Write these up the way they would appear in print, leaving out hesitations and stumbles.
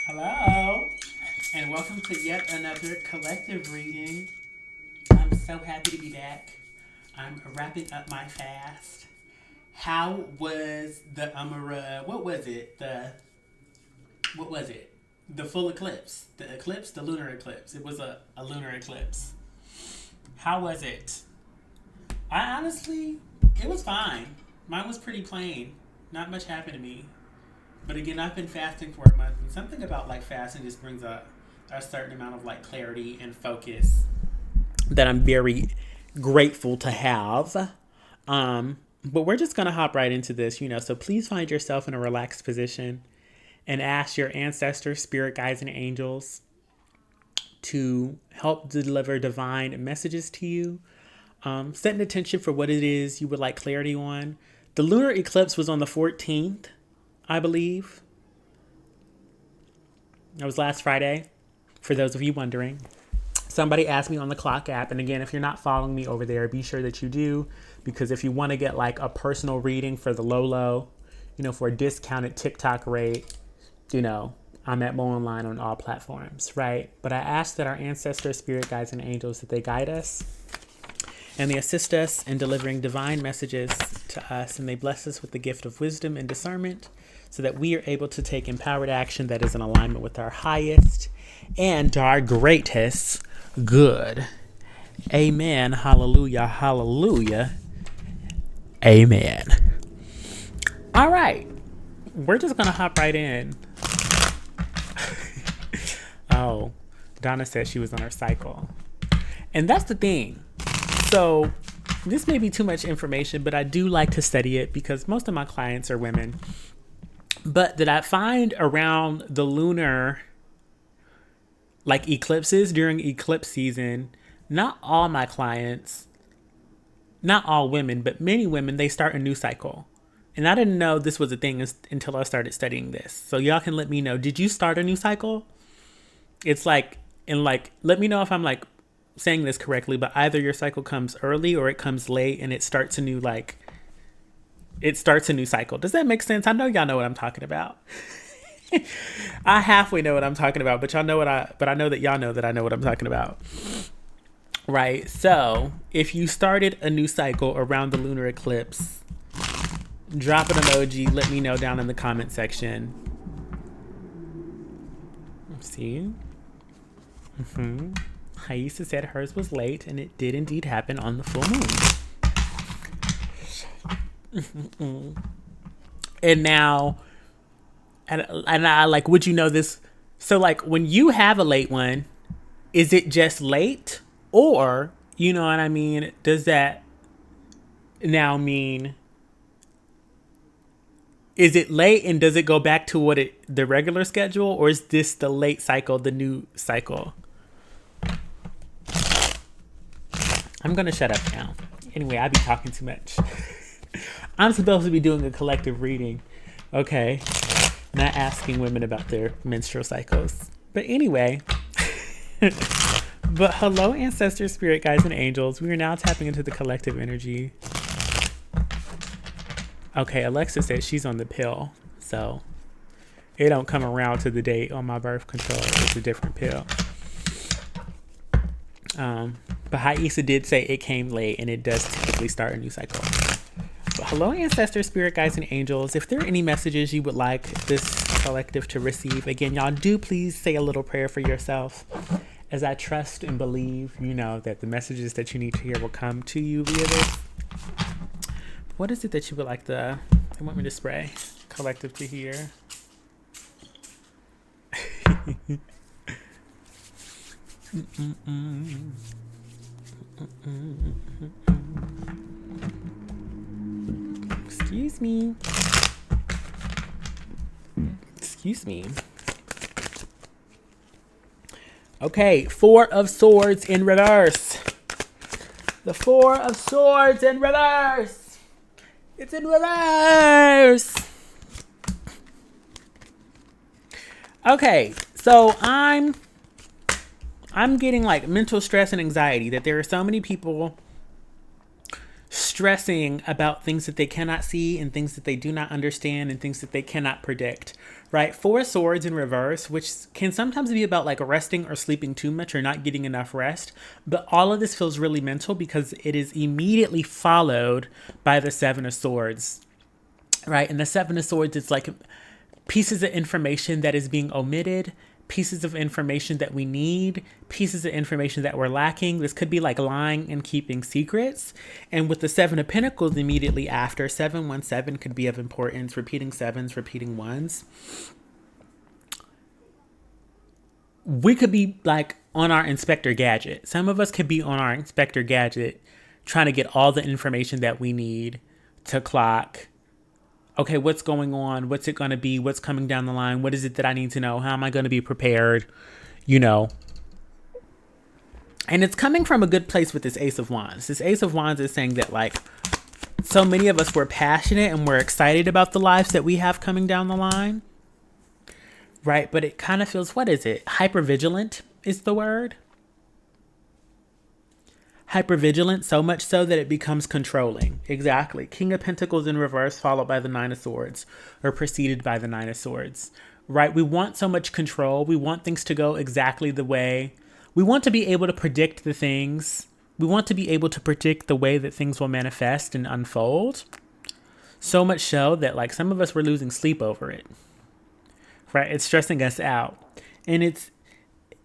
Hello, and welcome to yet another collective reading. I'm so happy to be back. I'm wrapping up my fast. How was the what was it? What was it? The full eclipse. The eclipse, the lunar eclipse. It was a lunar eclipse. How was it? I honestly, it was fine. Mine was pretty plain. Not much happened to me. But again, I've been fasting for a month, and something about like fasting just brings a certain amount of like clarity and focus that I'm very grateful to have. But we're just gonna hop right into this. So please find yourself in a relaxed position and ask your ancestors, spirit guides, and angels to help deliver divine messages to you. Set an intention for what it is you would like clarity on. The lunar eclipse was on the 14th, I believe. That was last Friday, for those of you wondering. Somebody asked me on the Clock app, and again, if you're not following me over there, be sure that you do, because if you want to get like a personal reading for the low, for a discounted TikTok rate, I'm at Mo Online on all platforms, right? But I ask that our ancestors, spirit guides, and angels, that they guide us and they assist us in delivering divine messages to us, and they bless us with the gift of wisdom and discernment so that we are able to take empowered action that is in alignment with our highest and our greatest good. Amen. Hallelujah. Hallelujah. Amen. All right. We're just going to hop right in. Oh, Donna said she was on her cycle. And that's the thing. So this may be too much information, but I do like to study it because most of my clients are women. But that I find around the lunar like eclipses during eclipse season, not all my clients, not all women, but many women, they start a new cycle. And I didn't know this was a thing until I started studying this. So y'all can let me know, did you start a new cycle? It's like, let me know if I'm like saying this correctly, but either your cycle comes early or it comes late and it starts a new cycle. Does that make sense? I know y'all know what I'm talking about. I halfway know what I'm talking about, but I know that y'all know that I know what I'm talking about. Right. So if you started a new cycle around the lunar eclipse, drop an emoji. Let me know down in the comment section. See? Haisa said hers was late, and it did indeed happen on the full moon. And now, and I like, would you know this? So like when you have a late one, is it just late? Or, you know what I mean? Does that now mean, is it late and does it go back to the regular schedule? Or is this the late cycle, the new cycle? I'm going to shut up now. Anyway, I be talking too much. I'm supposed to be doing a collective reading. Okay. Not asking women about their menstrual cycles. But anyway. But hello, ancestors, spirit guides, and angels. We are now tapping into the collective energy. Okay, Alexa said she's on the pill. So it don't come around to the date on my birth control. It's a different pill. But Haisa did say it came late and it does typically start a new cycle. But hello, ancestors, spirit guides, and angels. If there are any messages you would like this collective to receive, again, y'all do please say a little prayer for yourself, as I trust and believe, that the messages that you need to hear will come to you via this. What is it that you would like they want me to spray collective to hear? Excuse me. Okay, Four of Swords in reverse. The Four of Swords in reverse. It's in reverse. Okay, so I'm getting like mental stress and anxiety that there are so many people stressing about things that they cannot see and things that they do not understand and things that they cannot predict, right? Four of Swords in reverse, which can sometimes be about like resting or sleeping too much or not getting enough rest. But all of this feels really mental because it is immediately followed by the Seven of Swords, right? And the Seven of Swords is like pieces of information that is being omitted, pieces of information that we need, pieces of information that we're lacking. This could be like lying and keeping secrets. And with the Seven of Pentacles immediately after, 717 could be of importance, repeating sevens, repeating ones. We could be like on our Inspector Gadget. Some of us could be on our Inspector Gadget trying to get all the information that we need to clock. Okay, what's going on? What's it going to be? What's coming down the line? What is it that I need to know? How am I going to be prepared? You know. And it's coming from a good place with this Ace of Wands. This Ace of Wands is saying that like so many of us were passionate and we're excited about the lives that we have coming down the line. Right? But it kind of feels, what is it? Hypervigilant is the word. Hypervigilant, so much so that it becomes controlling. Exactly. King of Pentacles in reverse, followed by the Nine of Swords, or preceded by the Nine of Swords. Right? We want so much control. We want things to go exactly the way. We want to be able to predict the things. We want to be able to predict the way that things will manifest and unfold. So much so that like some of us were losing sleep over it. Right? It's stressing us out.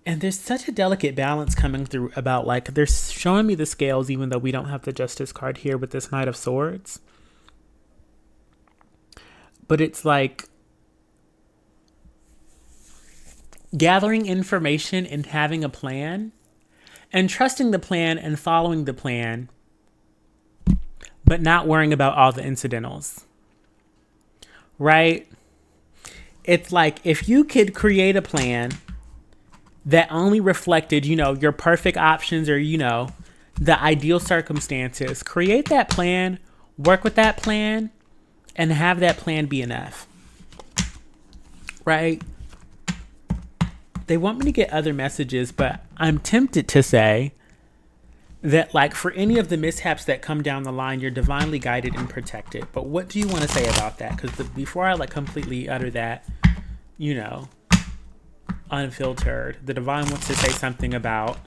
And there's such a delicate balance coming through about like, they're showing me the scales, even though we don't have the Justice card here with this Knight of Swords. But it's like gathering information and having a plan and trusting the plan and following the plan, but not worrying about all the incidentals. Right? It's like if you could create a plan that only reflected, you know, your perfect options or, you know, the ideal circumstances. Create that plan, work with that plan, and have that plan be enough. Right? They want me to get other messages, but I'm tempted to say that, like, for any of the mishaps that come down the line, you're divinely guided and protected. But what do you want to say about that? Because before I, like, completely utter that, you know, unfiltered, the divine wants to say something about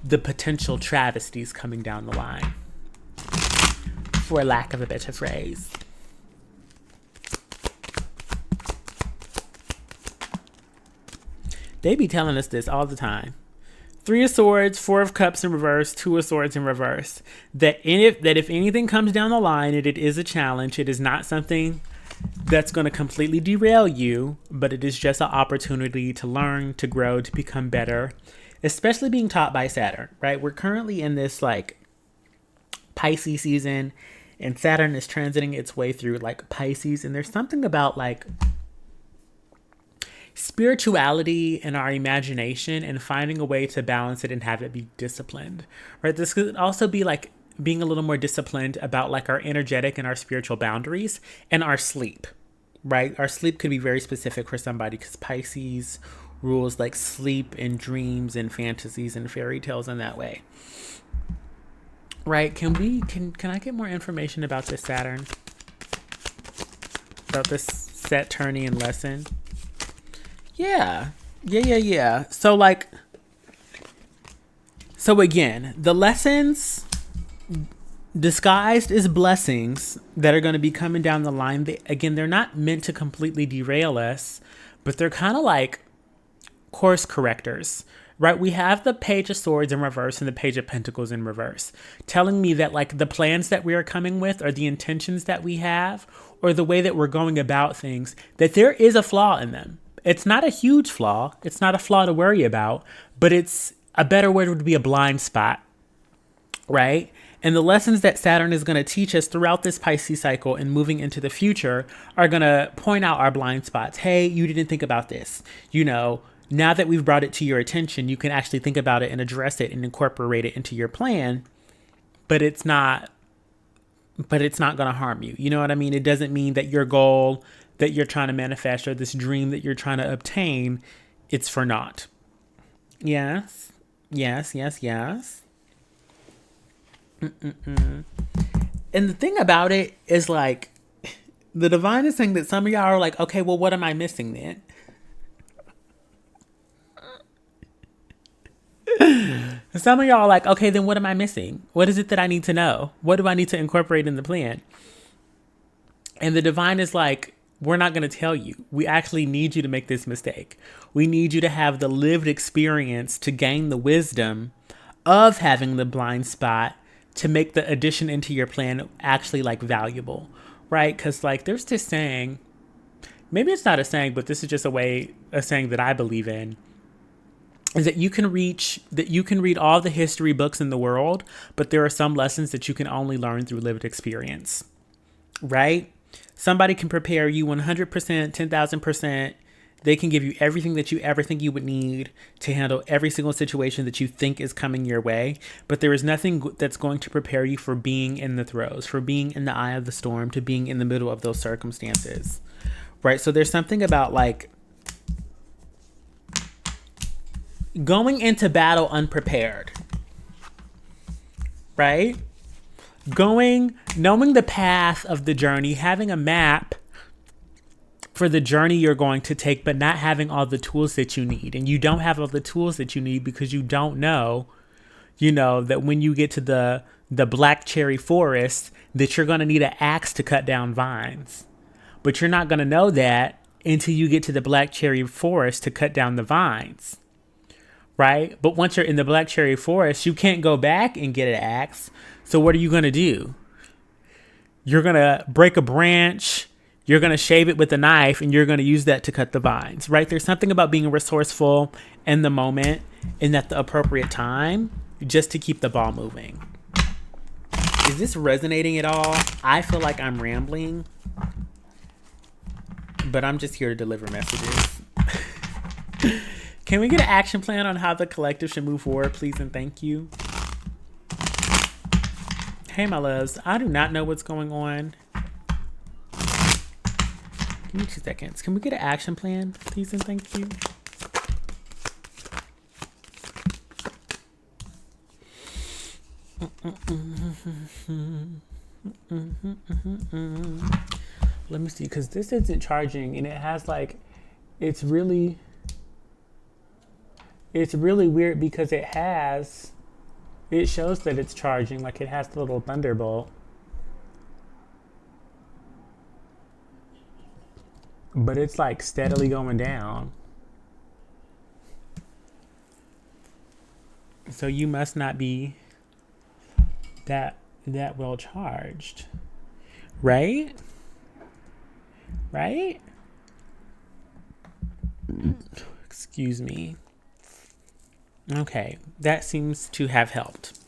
the potential travesties coming down the line, for lack of a better phrase. They be telling us this all the time. 3 of Swords, 4 of Cups in reverse, 2 of Swords in reverse. That if anything comes down the line and it is a challenge, it is not something that's going to completely derail you, but it is just an opportunity to learn, to grow, to become better, especially being taught by Saturn, right? We're currently in this like Pisces season, and Saturn is transiting its way through like Pisces, and there's something about like spirituality and our imagination and finding a way to balance it and have it be disciplined, right? This could also be like being a little more disciplined about like our energetic and our spiritual boundaries and our sleep, right? Our sleep could be very specific for somebody because Pisces rules like sleep and dreams and fantasies and fairy tales in that way, right? Can I get more information about this Saturn? About this Saturnian lesson? Yeah. So again, the lessons disguised as blessings that are going to be coming down the line, they're not meant to completely derail us, but they're kind of like course correctors, right? We have the Page of Swords in reverse and the Page of Pentacles in reverse, telling me that like the plans that we are coming with or the intentions that we have or the way that we're going about things, that there is a flaw in them. It's not a huge flaw. It's not a flaw to worry about, but it's a better word would be a blind spot, right? And the lessons that Saturn is going to teach us throughout this Pisces cycle and moving into the future are going to point out our blind spots. Hey, you didn't think about this. You know, now that we've brought it to your attention, you can actually think about it and address it and incorporate it into your plan, but it's not going to harm you. You know what I mean? It doesn't mean that your goal that you're trying to manifest or this dream that you're trying to obtain, it's for naught. Yes. And the thing about it is like, the divine is saying that some of y'all are like, okay, well, what am I missing then? Some of y'all are like, okay, then what am I missing? What is it that I need to know? What do I need to incorporate in the plan? And the divine is like, we're not going to tell you. We actually need you to make this mistake. We need you to have the lived experience to gain the wisdom of having the blind spot to make the addition into your plan actually like valuable, right? Because like there's this saying, maybe it's not a saying, but this is just a saying that I believe in, is that you can read all the history books in the world, but there are some lessons that you can only learn through lived experience, right? Somebody can prepare you 100%, 10,000%. They can give you everything that you ever think you would need to handle every single situation that you think is coming your way. But there is nothing that's going to prepare you for being in the throes, for being in the eye of the storm, to being in the middle of those circumstances, right? So there's something about like going into battle unprepared, right? Knowing the path of the journey, having a map for the journey you're going to take, but not having all the tools that you need. And you don't have all the tools that you need because you don't know, that when you get to the black cherry forest, that you're going to need an axe to cut down vines. But you're not going to know that until you get to the black cherry forest to cut down the vines, right? But once you're in the black cherry forest, you can't go back and get an axe. So what are you going to do? You're going to break a branch, you're going to shave it with a knife, and you're going to use that to cut the vines, right? There's something about being resourceful in the moment and at the appropriate time just to keep the ball moving. Is this resonating at all? I feel like I'm rambling, but I'm just here to deliver messages. Can we get an action plan on how the collective should move forward, please and thank you? Hey, my loves, I do not know what's going on. Give me 2 seconds. Can we get an action plan, please and thank you? Let me see, because this isn't charging, and it has like, it's really weird because it shows that it's charging, like it has the little thunderbolt, but it's like steadily going down. So you must not be that well charged, right? Excuse me. Okay, that seems to have helped.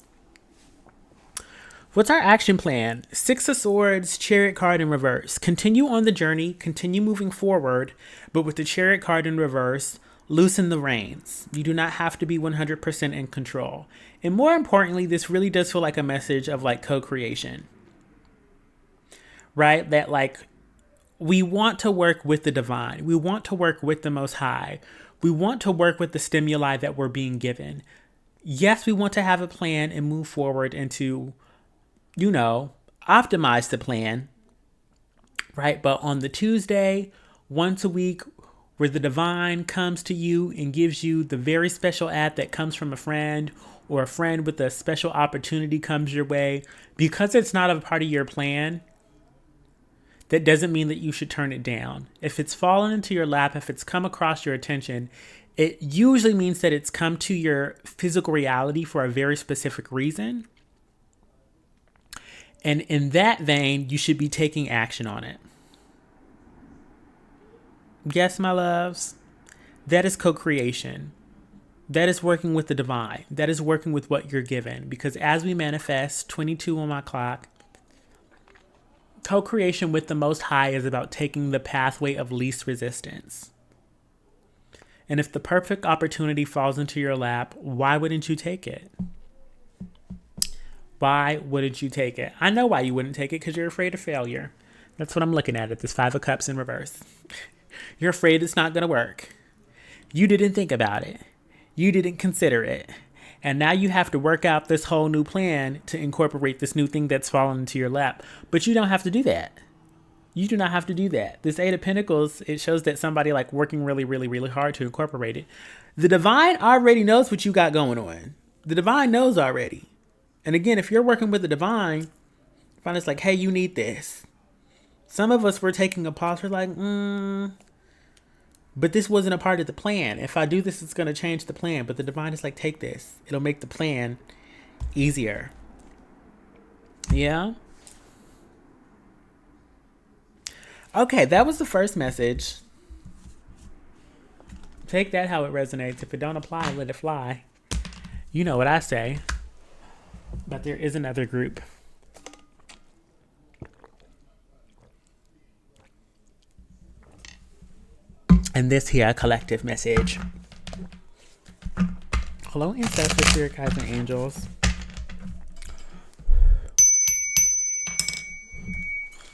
What's our action plan? 6 of Swords, Chariot card in reverse. Continue on the journey, continue moving forward, but with the Chariot card in reverse, loosen the reins. You do not have to be 100% in control. And more importantly, this really does feel like a message of like co-creation, right? That like we want to work with the divine. We want to work with the Most High. We want to work with the stimuli that we're being given. Yes, we want to have a plan and move forward and to, optimize the plan, right? But on the Tuesday, once a week, where the divine comes to you and gives you the very special app that comes from a friend, or a friend with a special opportunity comes your way, because it's not a part of your plan, that doesn't mean that you should turn it down. If it's fallen into your lap, if it's come across your attention, it usually means that it's come to your physical reality for a very specific reason. And in that vein, you should be taking action on it. Yes, my loves, that is co-creation. That is working with the divine. That is working with what you're given. Because as we manifest, 22 on my clock, co-creation with the Most High is about taking the pathway of least resistance. And if the perfect opportunity falls into your lap, why wouldn't you take it? Why wouldn't you take it? I know why you wouldn't take it, because you're afraid of failure. That's what I'm looking at this 5 of Cups in reverse. You're afraid it's not going to work. You didn't think about it. You didn't consider it. And now you have to work out this whole new plan to incorporate this new thing that's fallen into your lap. But you don't have to do that. You do not have to do that. This Eight of Pentacles, it shows that somebody like working really, really, really hard to incorporate it. The divine already knows what you got going on. The divine knows already. And again, if you're working with the divine, find it's like, hey, you need this. Some of us were taking a pause. We're like, but this wasn't a part of the plan. If I do this, it's going to change the plan. But the divine is like, take this. It'll make the plan easier. Yeah. Okay, that was the first message. Take that how it resonates. If it don't apply, let it fly. You know what I say. But there is another group. And this here collective message. Hello, ancestors, spirit guides, and angels.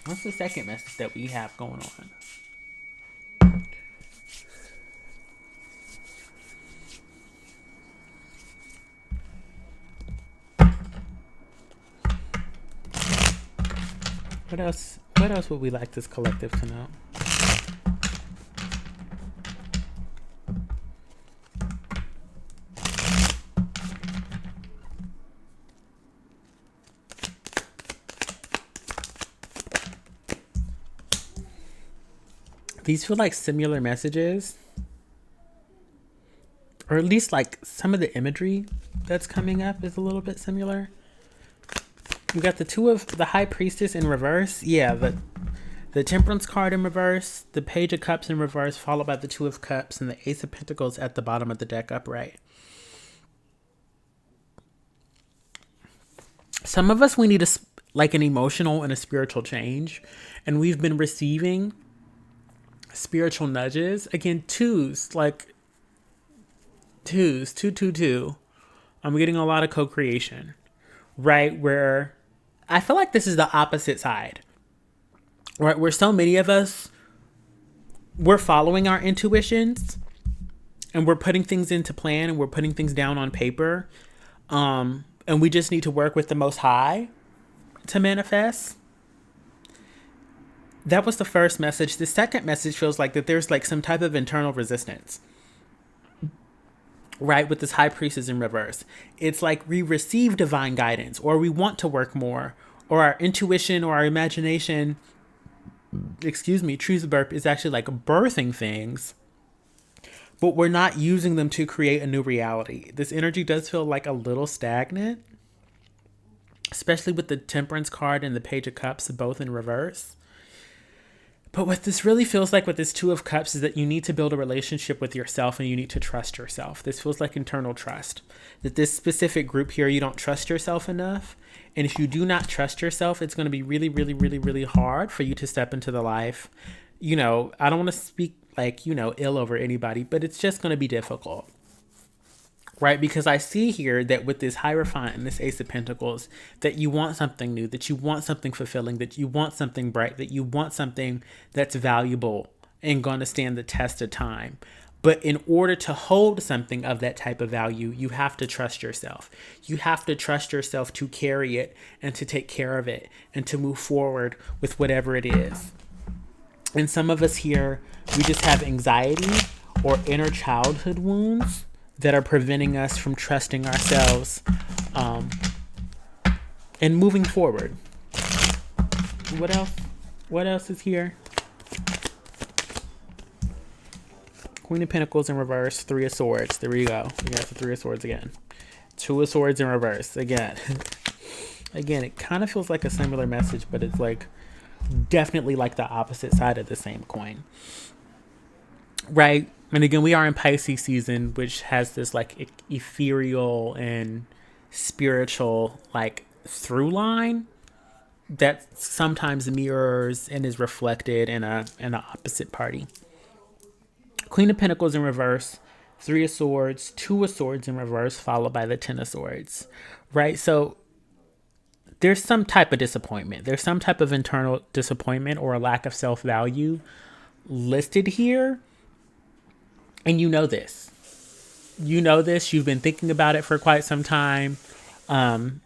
What's the second message that we have going on? What else? What else would we like this collective to know? These feel like similar messages, or at least like some of the imagery that's coming up is a little bit similar. We got the High Priestess in reverse. Yeah, the Temperance card in reverse, the Page of Cups in reverse, followed by the Two of Cups and the Ace of Pentacles at the bottom of the deck upright. Some of us, we need like an emotional and a spiritual change, and we've been receiving spiritual nudges. Again, twos, like twos, two. I'm getting a lot of co-creation, right? Where I feel like this is the opposite side, right? Where so many of us, we're following our intuitions and we're putting things into plan and we're putting things down on paper. And we just need to work with the Most High to manifest. That was the first message. The second message feels like that there's like some type of internal resistance, right? With this High Priestess in reverse. It's like we receive divine guidance, or we want to work more, or our intuition or our imagination, Truth Burp, is actually like birthing things, but we're not using them to create a new reality. This energy does feel like a little stagnant, especially with the Temperance card and the Page of Cups, both in reverse. But what this really feels like with this Two of Cups is that you need to build a relationship with yourself and you need to trust yourself. This feels like internal trust. That this specific group here, you don't trust yourself enough. And if you do not trust yourself, it's going to be really, really, really, really hard for you to step into the life. You know, I don't want to speak like, ill over anybody, but it's just going to be difficult. Right? Because I see here that with this Hierophant and this Ace of Pentacles, that you want something new, that you want something fulfilling, that you want something bright, that you want something that's valuable and going to stand the test of time. But in order to hold something of that type of value, you have to trust yourself. You have to trust yourself to carry it and to take care of it and to move forward with whatever it is. And some of us here, we just have anxiety or inner childhood wounds that are preventing us from trusting ourselves and moving forward. What else? What else is here? Queen of Pentacles in reverse, Three of Swords. There we go. We got the Three of Swords again. Two of Swords in reverse again. Again, it kind of feels like a similar message, but it's like definitely like the opposite side of the same coin. Right? And again, we are in Pisces season, which has this like ethereal and spiritual like through line that sometimes mirrors and is reflected in an opposite party. Queen of Pentacles in reverse, Three of Swords, Two of Swords in reverse, followed by the Ten of Swords. Right? So there's some type of disappointment. There's some type of internal disappointment or a lack of self-value listed here. And you know this. You know this. You've been thinking about it for quite some time. Um,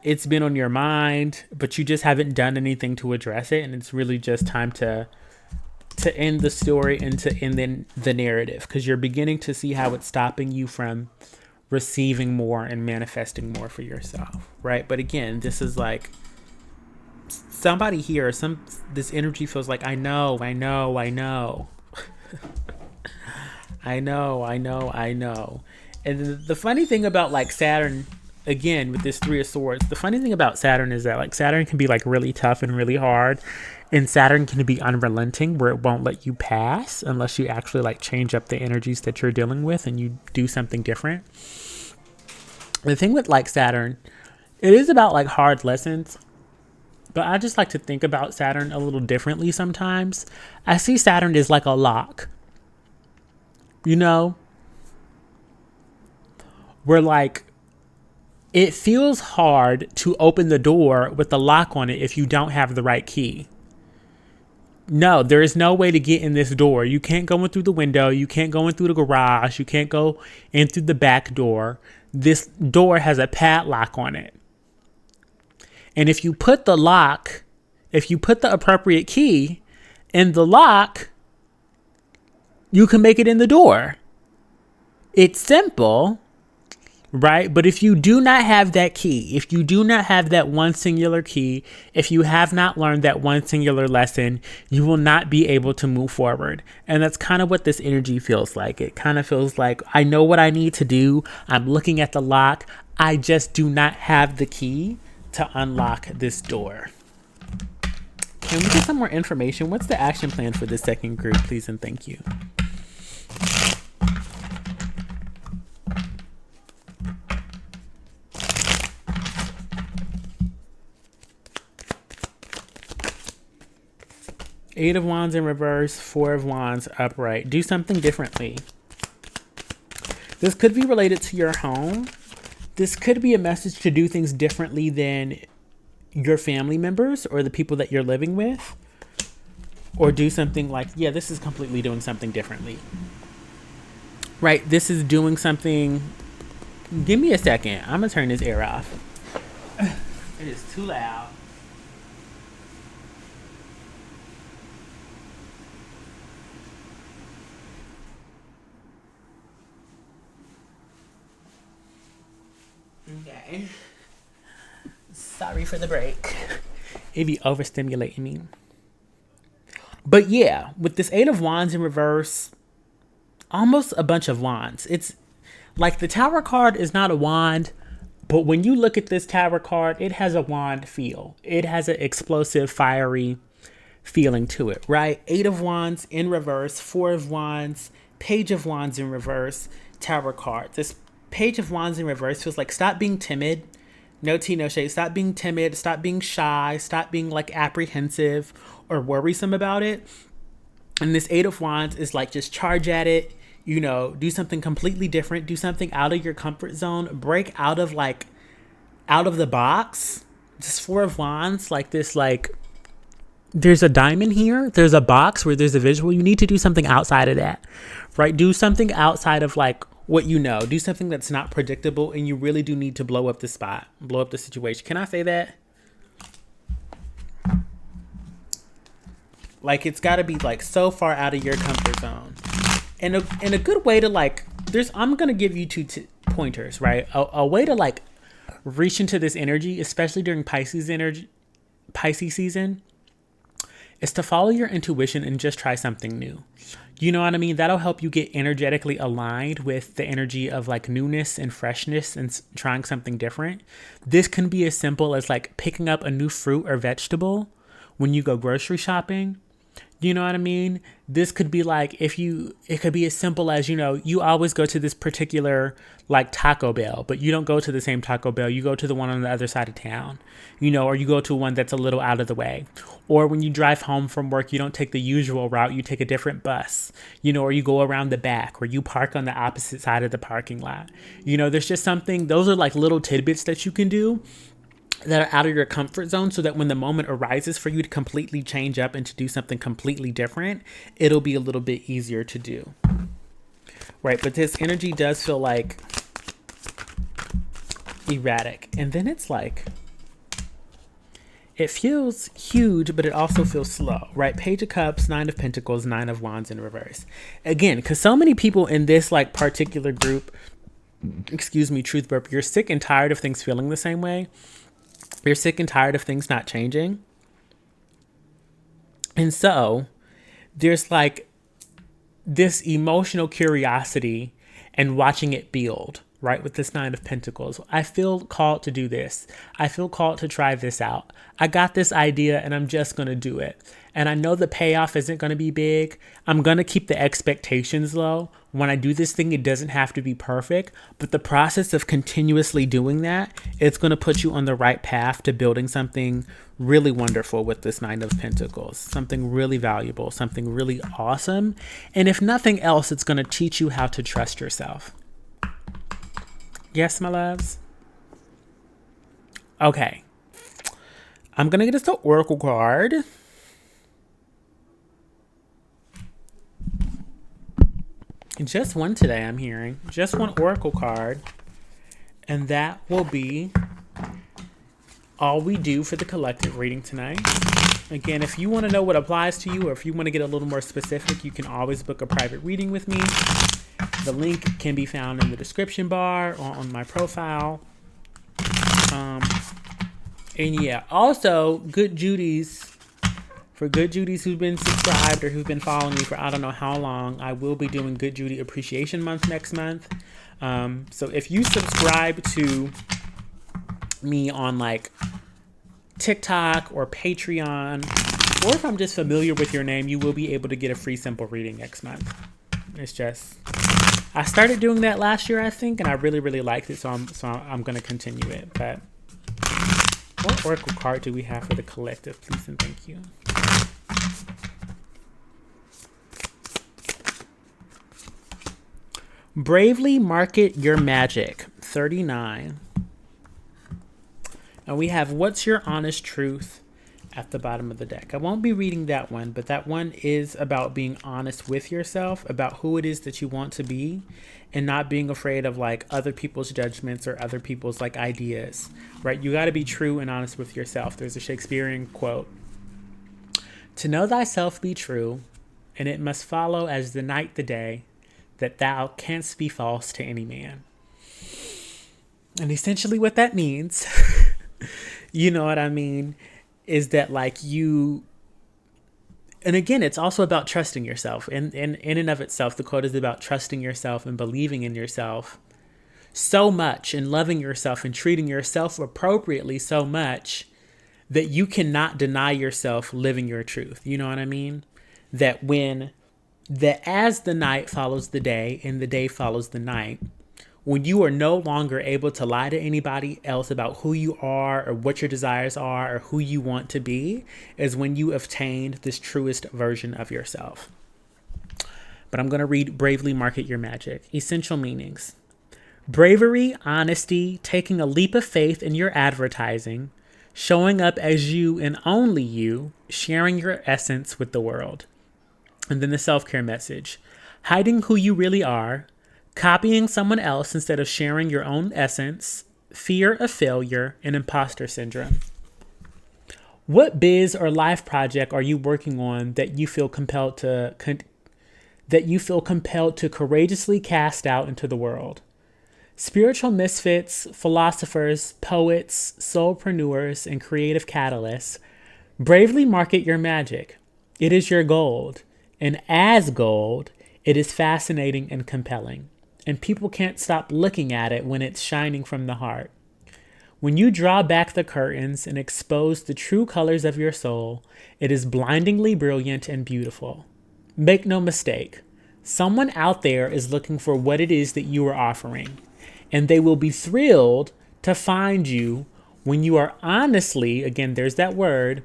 it's been on your mind, but you just haven't done anything to address it, and it's really just time to end the story and to end the narrative, because you're beginning to see how it's stopping you from receiving more and manifesting more for yourself, right? But again, this is like somebody here, this energy feels like I know, I know, I know. I know, I know, I know. And the funny thing about like Saturn, again, with this Three of Swords, the funny thing about Saturn is that like Saturn can be like really tough and really hard. And Saturn can be unrelenting, where it won't let you pass unless you actually like change up the energies that you're dealing with and you do something different. The thing with like Saturn, it is about like hard lessons, but I just like to think about Saturn a little differently sometimes. I see Saturn as like a lock, you know, where like it feels hard to open the door with the lock on it if you don't have the right key. No, there is no way to get in this door. You can't go in through the window. You can't go in through the garage. You can't go in through the back door. This door has a padlock on it. And if you put the appropriate key in the lock, you can make it in the door. It's simple, right? But if you do not have that key, if you do not have that one singular key, if you have not learned that one singular lesson, you will not be able to move forward. And that's kind of what this energy feels like. It kind of feels like I know what I need to do. I'm looking at the lock. I just do not have the key to unlock this door. Can we get some more information? What's the action plan for this second group, please and thank you? Eight of Wands in reverse, Four of Wands upright. Do something differently. This could be related to your home. This could be a message to do things differently than your family members or the people that you're living with. Or do something like, yeah, this is completely doing something differently. Right? This is doing something. Give me a second. I'm going to turn this air off. It is too loud. Okay. Sorry for the break. It be overstimulating me. But yeah, with this Eight of Wands in reverse, almost a bunch of wands. It's like the Tower card is not a wand, but when you look at this Tower card, it has a wand feel. It has an explosive, fiery feeling to it, right? Eight of Wands in reverse, Four of Wands, Page of Wands in reverse, Tower card. This Page of Wands in reverse feels like stop being timid. No tea, no shade. Stop being timid. Stop being shy. Stop being like apprehensive or worrisome about it. And this Eight of Wands is like just charge at it. You know, do something completely different. Do something out of your comfort zone. Break out of the box. This Four of Wands, like this, like there's a diamond here. There's a box where there's a visual. You need to do something outside of that, right? Do something outside of like what you know. Do something that's not predictable, and you really do need to blow up the spot, blow up the situation. Can I say that? Like it's got to be like so far out of your comfort zone, and a good way to like. I'm gonna give you two pointers, right? A way to like reach into this energy, especially during Pisces season, is to follow your intuition and just try something new. You know what I mean? That'll help you get energetically aligned with the energy of like newness and freshness and trying something different. This can be as simple as like picking up a new fruit or vegetable when you go grocery shopping. You know what I mean? This could be like it could be as simple as, you know, you always go to this particular like Taco Bell, but you don't go to the same Taco Bell. You go to the one on the other side of town, you know, or you go to one that's a little out of the way. Or when you drive home from work, you don't take the usual route. You take a different bus, you know, or you go around the back or you park on the opposite side of the parking lot. You know, there's just something, those are like little tidbits that you can do that are out of your comfort zone, so that when the moment arises for you to completely change up and to do something completely different, it'll be a little bit easier to do. right? But this energy does feel like erratic. And then it's like, it feels huge, but it also feels slow, right? Page of Cups, Nine of Pentacles, Nine of Wands in reverse. Again, because so many people in this like particular group, excuse me, truth burp, you're sick and tired of things feeling the same way. You're sick and tired of things not changing. And so there's like this emotional curiosity and watching it build, right? With this Nine of Pentacles. I feel called to do this. I feel called to try this out. I got this idea and I'm just going to do it. And I know the payoff isn't going to be big. I'm going to keep the expectations low. When I do this thing, it doesn't have to be perfect. But the process of continuously doing that, it's going to put you on the right path to building something really wonderful with this Nine of Pentacles. Something really valuable, something really awesome. And if nothing else, it's going to teach you how to trust yourself. Yes, my loves? Okay. I'm going to get us the Oracle card. Just one today, I'm hearing. Just one Oracle card. And that will be all we do for the collective reading tonight. Again, if you want to know what applies to you, or if you want to get a little more specific, you can always book a private reading with me. The link can be found in the description bar or on my profile. And yeah, also Good Judy's. For Good Judy's who've been subscribed or who've been following me for I don't know how long, I will be doing Good Judy Appreciation Month next month. So if you subscribe to me on like TikTok or Patreon, or if I'm just familiar with your name, you will be able to get a free simple reading next month. It's just, I started doing that last year, I think, and I really, really liked it. So I'm going to continue it. But what Oracle card do we have for the collective? Please and thank you. Bravely market your magic, 39. And we have What's Your Honest Truth at the bottom of the deck. I won't be reading that one, but that one is about being honest with yourself, about who it is that you want to be, and not being afraid of like other people's judgments or other people's like ideas, right? You got to be true and honest with yourself. There's a Shakespearean quote. To know thyself be true, and it must follow as the night the day, that thou canst be false to any man. And essentially what that means, you know what I mean, is that like you, and again, it's also about trusting yourself. And in and of itself, the quote is about trusting yourself and believing in yourself so much, and loving yourself and treating yourself appropriately so much that you cannot deny yourself living your truth. You know what I mean? That as the night follows the day and the day follows the night, when you are no longer able to lie to anybody else about who you are or what your desires are or who you want to be, is when you obtained this truest version of yourself. But I'm going to read Bravely Market Your Magic. Essential meanings. Bravery, honesty, taking a leap of faith in your advertising, showing up as you and only you, sharing your essence with the world. And then the self-care message. Hiding who you really are, copying someone else instead of sharing your own essence, fear of failure, and imposter syndrome. What biz or life project are you working on that you feel compelled to courageously cast out into the world? Spiritual misfits, philosophers, poets, soulpreneurs, and creative catalysts, bravely market your magic. It is your gold. And as gold, it is fascinating and compelling. And people can't stop looking at it when it's shining from the heart. When you draw back the curtains and expose the true colors of your soul, it is blindingly brilliant and beautiful. Make no mistake, someone out there is looking for what it is that you are offering. And they will be thrilled to find you when you are honestly, again, there's that word,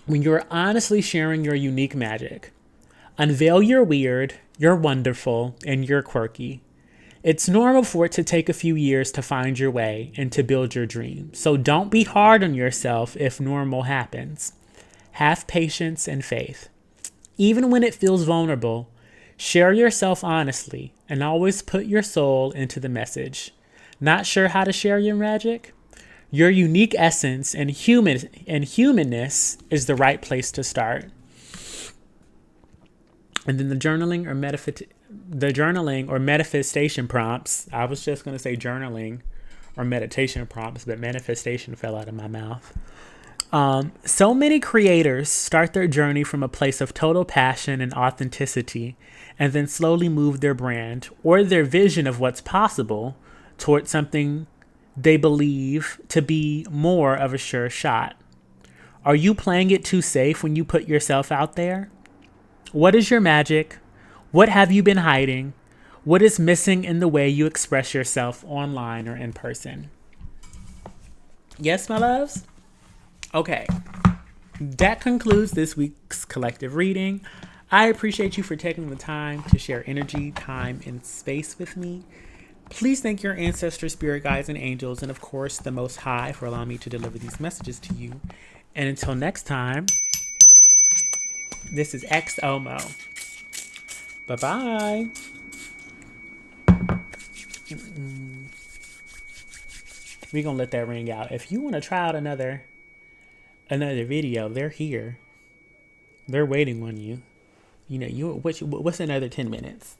when you are honestly sharing your unique magic. Unveil your weird, you're wonderful, and you're quirky. It's normal for it to take a few years to find your way and to build your dream. So don't be hard on yourself if normal happens. Have patience and faith. Even when it feels vulnerable, Share yourself honestly and always put your soul into the message. Not sure how to share your magic? Your unique essence and humanness is the right place to start. And then the journaling or manifestation prompts. I was just going to say journaling or meditation prompts, but manifestation fell out of my mouth. So many creators start their journey from a place of total passion and authenticity, and then slowly move their brand or their vision of what's possible towards something they believe to be more of a sure shot. Are you playing it too safe when you put yourself out there? What is your magic? What have you been hiding? What is missing in the way you express yourself online or in person? Yes, my loves? Okay, that concludes this week's collective reading. I appreciate you for taking the time to share energy, time, and space with me. Please thank your ancestors, spirit guides, and angels, and of course, the Most High for allowing me to deliver these messages to you. And until next time, this is XOMO. Bye-bye. We're going to let that ring out. If you want to try out another video, they're here. They're waiting on you. You know, what's another 10 minutes?